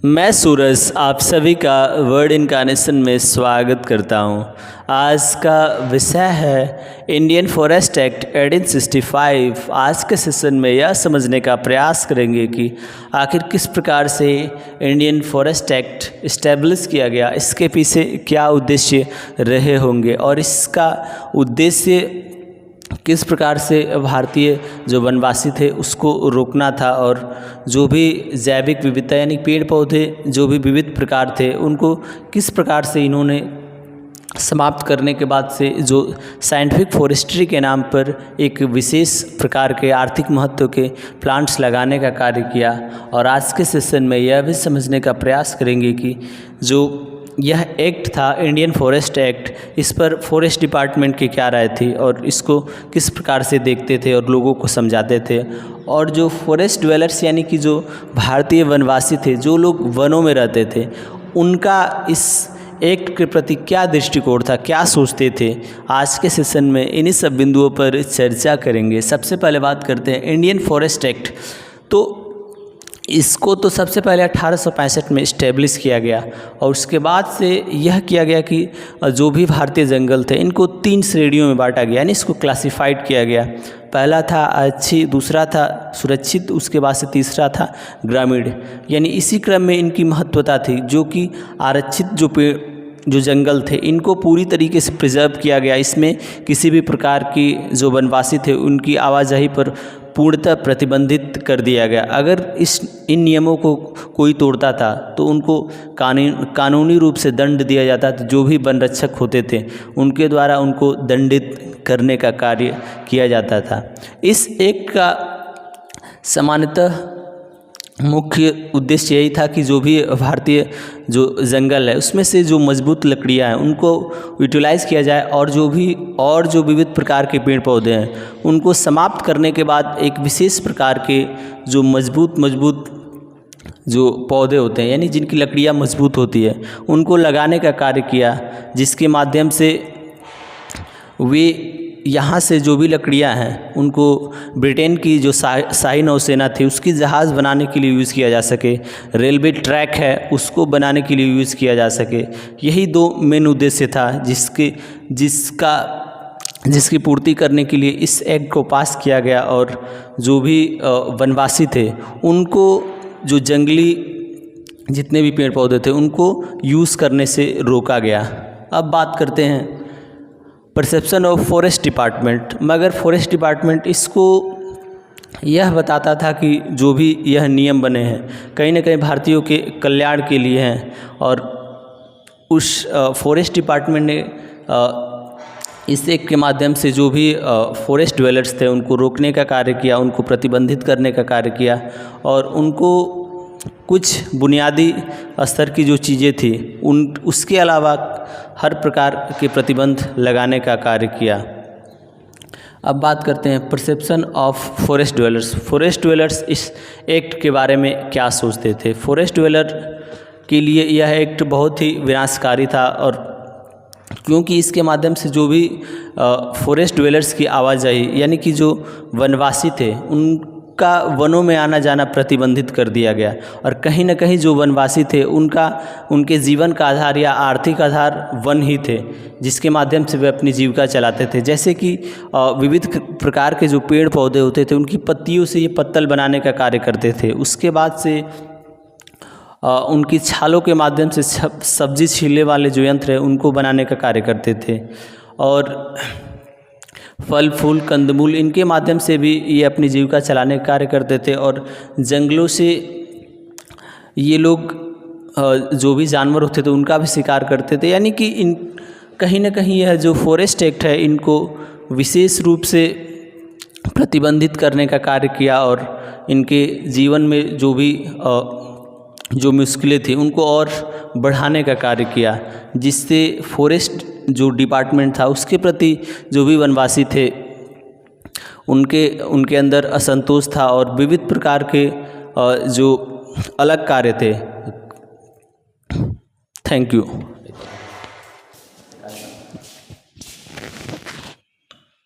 मैं सूरज आप सभी का वर्ड इनकार्नेशन में स्वागत करता हूं। आज का विषय है इंडियन फॉरेस्ट एक्ट 1865। आज के सेशन में यह समझने का प्रयास करेंगे कि आखिर किस प्रकार से इंडियन फॉरेस्ट एक्ट इस्टेब्लिश किया गया, इसके पीछे क्या उद्देश्य रहे होंगे और इसका उद्देश्य किस प्रकार से भारतीय जो वनवासी थे उसको रोकना था और जो भी जैविक विविधता यानी पेड़ पौधे जो भी विविध प्रकार थे उनको किस प्रकार से इन्होंने समाप्त करने के बाद से जो साइंटिफिक फॉरेस्ट्री के नाम पर एक विशेष प्रकार के आर्थिक महत्व के प्लांट्स लगाने का कार्य किया। और आज के सेशन में यह भी समझने का प्रयास करेंगे कि जो यह एक्ट था इंडियन फॉरेस्ट एक्ट, इस पर फॉरेस्ट डिपार्टमेंट की क्या राय थी और इसको किस प्रकार से देखते थे और लोगों को समझाते थे। और जो फॉरेस्ट ड्वेलर्स यानी कि जो भारतीय वनवासी थे, जो लोग वनों में रहते थे, उनका इस एक्ट के प्रति क्या दृष्टिकोण था, क्या सोचते थे। आज के सेशन में इन्हीं सब बिंदुओं पर चर्चा करेंगे। सबसे पहले बात करते हैं इंडियन फॉरेस्ट एक्ट। तो इसको तो सबसे पहले 1865 में इस्टेब्लिश किया गया और उसके बाद से यह किया गया कि जो भी भारतीय जंगल थे इनको 3 श्रेणियों में बांटा गया, यानी इसको क्लासिफाइड किया गया। पहला था अच्छी, दूसरा था सुरक्षित, उसके बाद से तीसरा था ग्रामीण। यानी इसी क्रम में इनकी महत्वता थी, जो कि आरक्षित जो जंगल थे इनको पूरी तरीके से प्रिजर्व किया गया। इसमें किसी भी प्रकार की जो वनवासी थे उनकी आवाजाही पर पूर्णतः प्रतिबंधित कर दिया गया। अगर इन नियमों को कोई तोड़ता था तो उनको कानूनी रूप से दंड दिया जाता था। जो भी वन रक्षक होते थे उनके द्वारा उनको दंडित करने का कार्य किया जाता था। इस एक्ट का सामान्यतः मुख्य उद्देश्य यही था कि जो भी भारतीय जो जंगल है उसमें से जो मजबूत लकड़ियां हैं उनको यूटिलाइज़ किया जाए और जो विविध प्रकार के पेड़ पौधे हैं उनको समाप्त करने के बाद एक विशेष प्रकार के जो मजबूत जो पौधे होते हैं, यानी जिनकी लकड़ियां मजबूत होती है, उनको लगाने का कार्य किया, जिसके माध्यम से वे यहाँ से जो भी लकड़ियाँ हैं उनको ब्रिटेन की जो शाही नौसेना थी उसकी जहाज़ बनाने के लिए यूज़ किया जा सके, रेलवे ट्रैक है उसको बनाने के लिए यूज़ किया जा सके। यही 2 मेन उद्देश्य था जिसकी पूर्ति करने के लिए इस एक्ट को पास किया गया। और जो भी वनवासी थे उनको जो जंगली जितने भी पेड़ पौधे थे उनको यूज़ करने से रोका गया। अब बात करते हैं परसेप्शन ऑफ फॉरेस्ट डिपार्टमेंट। मगर फॉरेस्ट डिपार्टमेंट इसको यह बताता था कि जो भी यह नियम बने हैं कहीं ना कहीं भारतीयों के कल्याण के लिए हैं और उस फॉरेस्ट डिपार्टमेंट ने इस एक्ट के माध्यम से जो भी फॉरेस्ट ड्वेलर्स थे उनको रोकने का कार्य किया, उनको प्रतिबंधित करने का कार्य किया और उनको कुछ बुनियादी स्तर की जो चीज़ें थी उसके अलावा हर प्रकार के प्रतिबंध लगाने का कार्य किया। अब बात करते हैं perception of forest dwellers. Forest dwellers इस एक्ट के बारे में क्या सोचते थे। फॉरेस्ट ड्वेलर के लिए यह एक्ट बहुत ही विनाशकारी था और क्योंकि इसके माध्यम से जो भी फॉरेस्ट ड्वेलर्स की आवाजाही यानी कि जो वनवासी थे उनका वनों में आना जाना प्रतिबंधित कर दिया गया। और कहीं ना कहीं जो वनवासी थे उनके जीवन का आधार या आर्थिक आधार वन ही थे, जिसके माध्यम से वे अपनी जीविका चलाते थे। जैसे कि विविध प्रकार के जो पेड़ पौधे होते थे उनकी पत्तियों से ये पत्तल बनाने का कार्य करते थे। उसके बाद से उनकी छालों के माध्यम से सब्जी छीलने वाले जो यंत्र हैं उनको बनाने का कार्य करते थे और फल फूल कंदमूल इनके माध्यम से भी ये अपनी जीविका चलाने का कार्य करते थे। और जंगलों से ये लोग जो भी जानवर होते थे उनका भी शिकार करते थे। यानी कि कहीं ना कहीं यह जो फॉरेस्ट एक्ट है इनको विशेष रूप से प्रतिबंधित करने का कार्य किया और इनके जीवन में जो मुश्किलें थी उनको और बढ़ाने का कार्य किया, जिससे फॉरेस्ट जो डिपार्टमेंट था उसके प्रति जो भी वनवासी थे उनके अंदर असंतोष था और विविध प्रकार के जो अलग कार्य थे। Thank you.